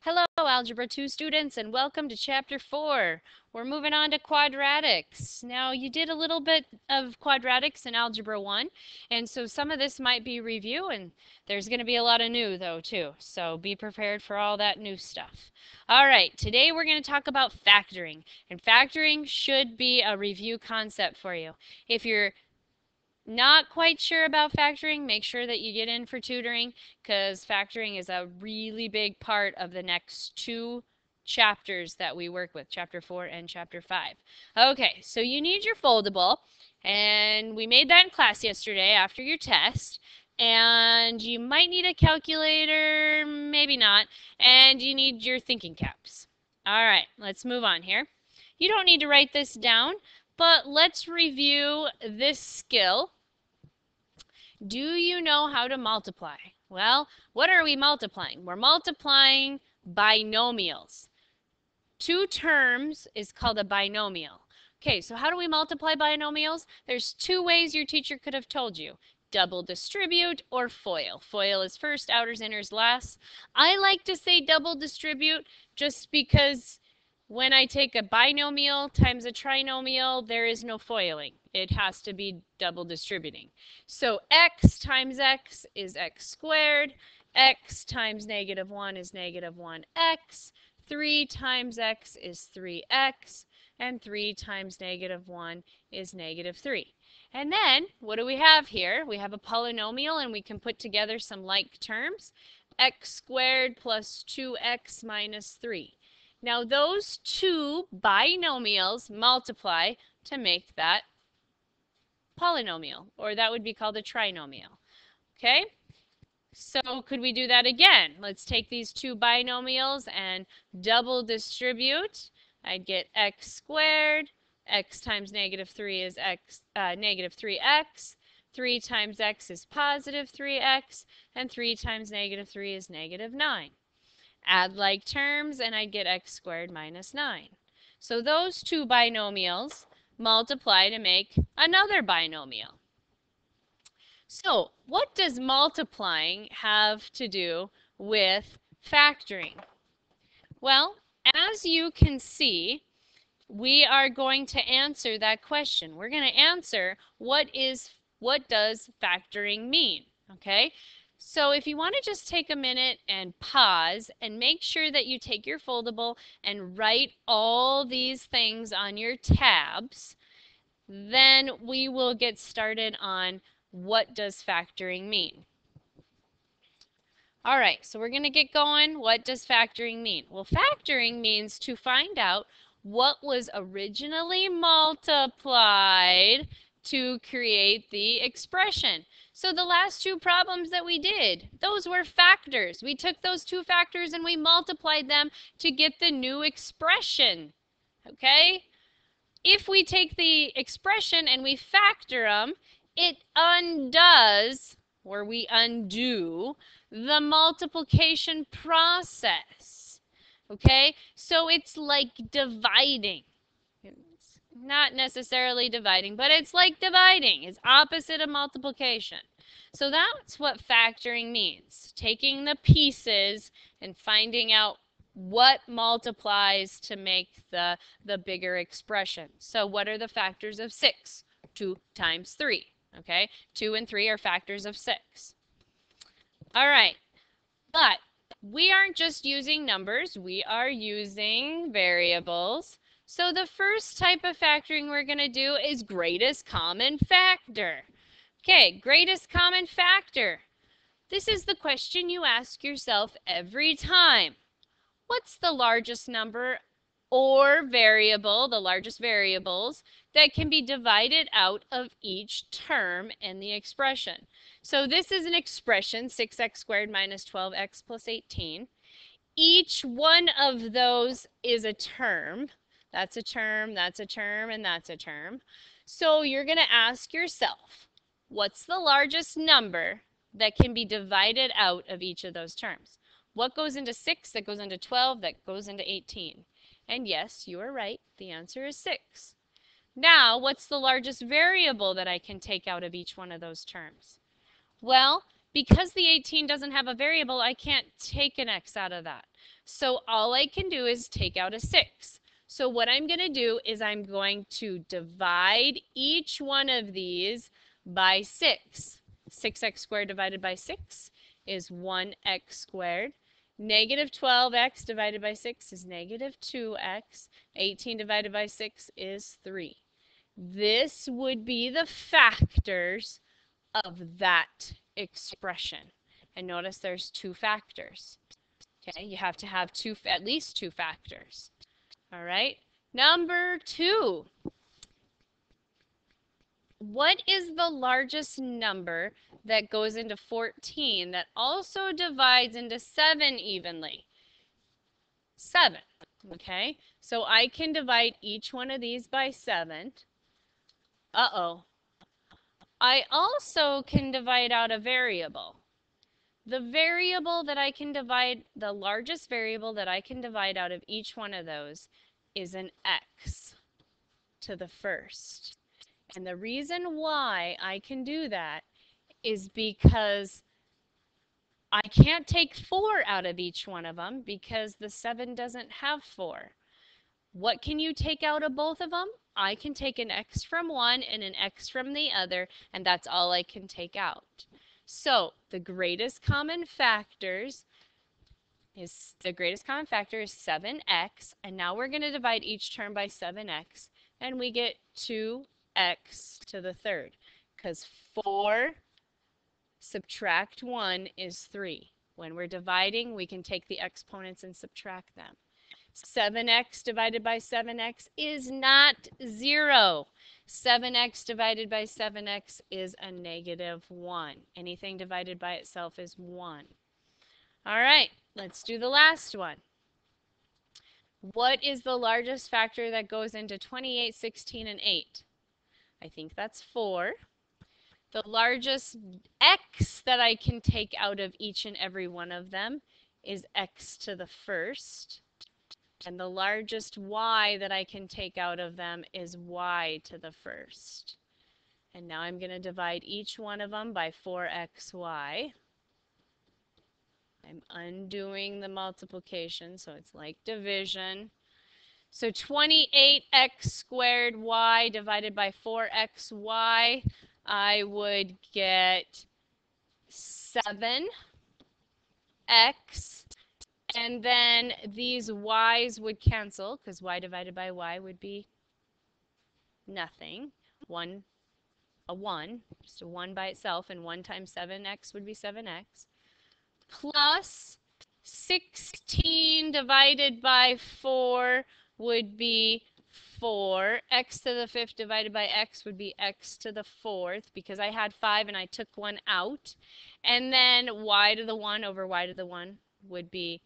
Hello, Algebra 2 students, and welcome to Chapter 4. We're moving on to quadratics. Now, you did a little bit of quadratics in Algebra 1, and so some of this might be review, and there's going to be a lot of new, though, too. So be prepared for all that new stuff. All right, today we're going to talk about factoring, and factoring should be a review concept for you. If you're not quite sure about factoring, make sure that you get in for tutoring because factoring is a really big part of the next two chapters that we work with, Chapter 4 and Chapter 5. Okay, so you need your foldable, and we made that in class yesterday after your test. And you might need a calculator, maybe not, and you need your thinking caps. All right, let's move on here. You don't need to write this down, but let's review this skill. Do you know how to multiply? Well, what are we multiplying? We're multiplying binomials. Two terms is called a binomial. Okay, so how do we multiply binomials? There's two ways your teacher could have told you. Double distribute or FOIL. FOIL is first, outers, inners last. I like to say double distribute just because when I take a binomial times a trinomial, there is no foiling. It has to be double distributing. So x times x is x squared. X times -1 is -1x. 3 times x is 3x. And 3 times -1 is -3. And then, what do we have here? We have a polynomial, and we can put together some like terms. X squared plus 2x minus 3. Now those two binomials multiply to make that polynomial, or that would be called a trinomial. Okay? So could we do that again? Let's take these two binomials and double distribute. I'd get x squared. X times -3 is -3x. 3 times x is positive 3x. And 3 times -3 is -9. Add like terms, and I'd get x squared minus 9. So those two binomials multiply to make another binomial. So what does multiplying have to do with factoring? Well, as you can see, we are going to answer that question. We're going to answer what does factoring mean? Okay? So if you want to just take a minute and pause and make sure that you take your foldable and write all these things on your tabs, then we will get started on what does factoring mean. All right, so we're going to get going. What does factoring mean? Well, factoring means to find out what was originally multiplied to create the expression. So the last two problems that we did, those were factors. We took those two factors and we multiplied them to get the new expression. Okay? If we take the expression and we factor them, it undoes, or we undo, the multiplication process. Okay? So it's like dividing. It's not necessarily dividing, but it's like dividing. It's opposite of multiplication. So that's what factoring means. Taking the pieces and finding out what multiplies to make the bigger expression. So what are the factors of 6? 2 times 3. Okay? 2 and 3 are factors of 6. All right. But we aren't just using numbers. We are using variables. So the first type of factoring we're going to do is greatest common factor. Okay, greatest common factor. This is the question you ask yourself every time. What's the largest number or variable, the largest variables, that can be divided out of each term in the expression? So this is an expression, 6x squared minus 12x plus 18. Each one of those is a term. That's a term, that's a term, and that's a term. So you're going to ask yourself, what's the largest number that can be divided out of each of those terms? What goes into 6, that goes into 12, that goes into 18? And yes, you are right. The answer is 6. Now, what's the largest variable that I can take out of each one of those terms? Well, Because the 18 doesn't have a variable, I can't take an x out of that. So all I can do is take out a 6. So what I'm going to do is I'm going to divide each one of these by 6. 6x squared divided by 6 is 1x squared. Negative 12x divided by 6 is negative 2x. 18 divided by 6 is 3. This would be the factors of that expression. And notice there's two factors. Okay, you have to have at least two factors. All right, number 2. What is the largest number that goes into 14 that also divides into 7 evenly? 7. Okay, so I can divide each one of these by 7. Uh-oh. I also can divide out a variable. The variable that I can divide, the largest variable that I can divide out of each one of those is an x to the first. And the reason why I can do that is because I can't take 4 out of each one of them because the 7 doesn't have 4. What can you take out of both of them? I can take an x from one and an x from the other, and that's all I can take out. So the greatest common factor is 7x, and now we're going to divide each term by 7x, and we get 2x to the third, because 4 subtract 1 is 3. When we're dividing, we can take the exponents and subtract them. 7x divided by 7x is not 0. 7x divided by 7x is a negative 1. Anything divided by itself is 1. All right, let's do the last one. What is the largest factor that goes into 28, 16, and 8? I think that's 4. The largest x that I can take out of each and every one of them is x to the first. And the largest y that I can take out of them is y to the first. And now I'm going to divide each one of them by 4xy. I'm undoing the multiplication, so it's like division. So 28x squared y divided by 4xy, I would get 7x. And then these y's would cancel because y divided by y would be nothing. A 1, just a 1 by itself, and 1 times 7x would be 7x. Plus 16 divided by 4 would be 4. X to the 5th divided by x would be x to the 4th because I had 5 and I took 1 out. And then y to the 1 over y to the 1 would be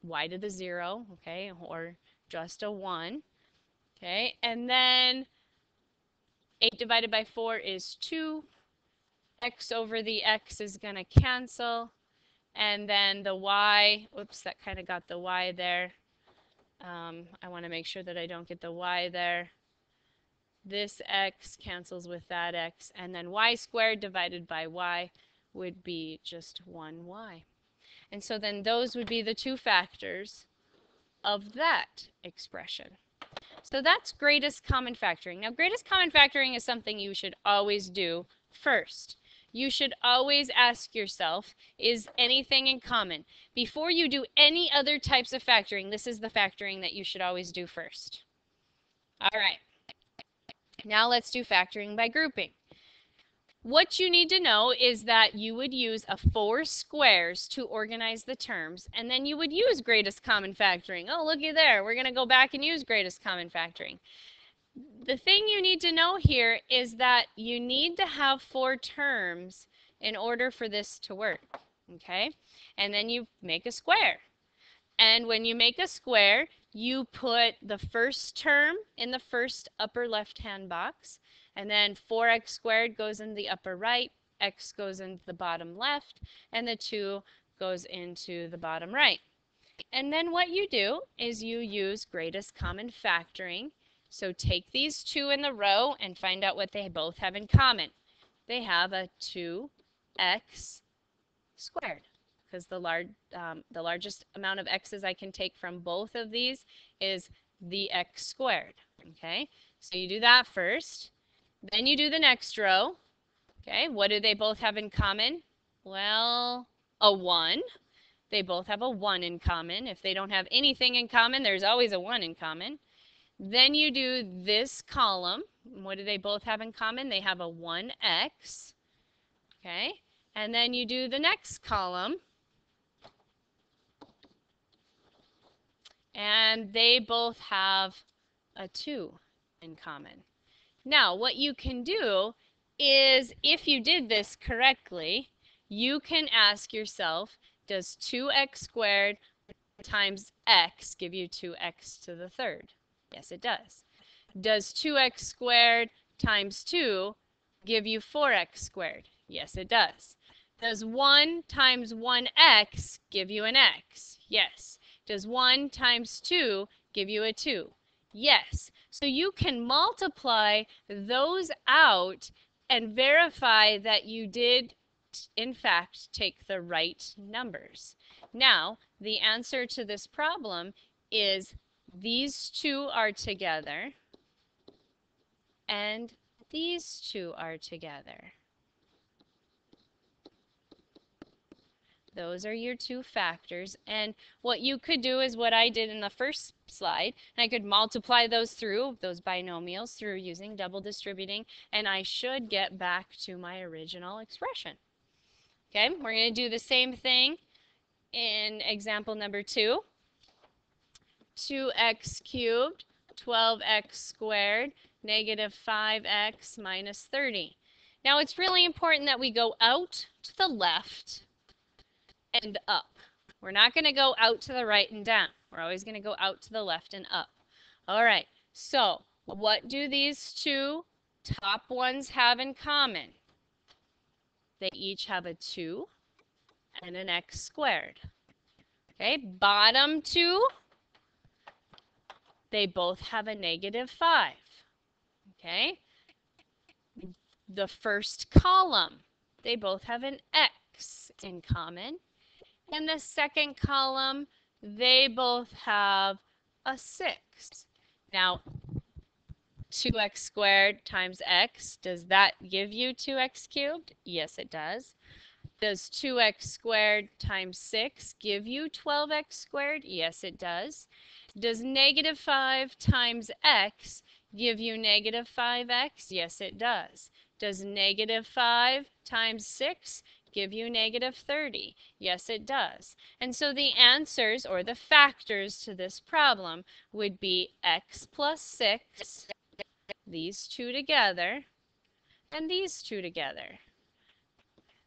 y to the 0, okay, or just a 1, okay, and then 8 divided by 4 is 2, x over the x is going to cancel, and then the y, oops, that kind of got the y there. I want to make sure that I don't get the y there. This x cancels with that x, and then y squared divided by y would be just 1y. And so then those would be the two factors of that expression. So that's greatest common factoring. Now, greatest common factoring is something you should always do first. You should always ask yourself, is anything in common? Before you do any other types of factoring, this is the factoring that you should always do first. All right. Now let's do factoring by grouping. What you need to know is that you would use a 4 squares to organize the terms, and then you would use greatest common factoring. Oh, looky there. We're going to go back and use greatest common factoring. The thing you need to know here is that you need to have 4 terms in order for this to work, okay? And then you make a square. And when you make a square, you put the first term in the first upper left-hand box, and then 4x squared goes in the upper right, x goes into the bottom left, and the 2 goes into the bottom right. And then what you do is you use greatest common factoring. So take these 2 in the row and find out what they both have in common. They have a 2x squared, because the largest amount of x's I can take from both of these is the x squared. Okay, so you do that first. Then you do the next row. Okay, what do they both have in common? Well, a 1. They both have a 1 in common. If they don't have anything in common, there's always a 1 in common. Then you do this column. What do they both have in common? They have a 1x. Okay, and then you do the next column. And they both have a 2 in common. Now, what you can do is, if you did this correctly, you can ask yourself, does 2x squared times x give you 2x to the third? Yes, it does. Does 2x squared times 2 give you 4x squared? Yes, it does. Does 1 times 1x give you an x? Yes. Does 1 times 2 give you a 2? Yes. So you can multiply those out and verify that you did, in fact, take the right numbers. Now, the answer to this problem is these two are together and these two are together. Those are your two factors. And what you could do is what I did in the first slide. And I could multiply those binomials through using double distributing, and I should get back to my original expression. Okay, we're going to do the same thing in example number 2. 2x cubed, 12x squared, negative 5x minus 30. Now it's really important that we go out to the left and up. We're not going to go out to the right and down. We're always going to go out to the left and up. All right, so what do these two top ones have in common? They each have a 2 and an x squared. Okay, bottom two, they both have a negative 5. Okay, the first column, they both have an x in common. And the second column, they both have a 6. Now, 2x squared times x, does that give you 2x cubed? Yes, it does. Does 2x squared times 6 give you 12x squared? Yes, it does. Does negative 5 times x give you negative 5x? Yes, it does. Does negative 5 times 6 give you negative 30? Yes, it does. And so the answers, or the factors to this problem, would be x plus 6, these two together, and these two together.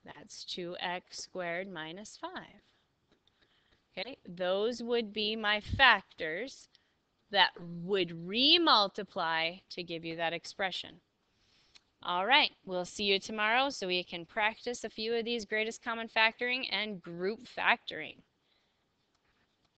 That's 2x squared minus 5. Okay, those would be my factors that would remultiply to give you that expression. All right, we'll see you tomorrow so we can practice a few of these greatest common factoring and group factoring.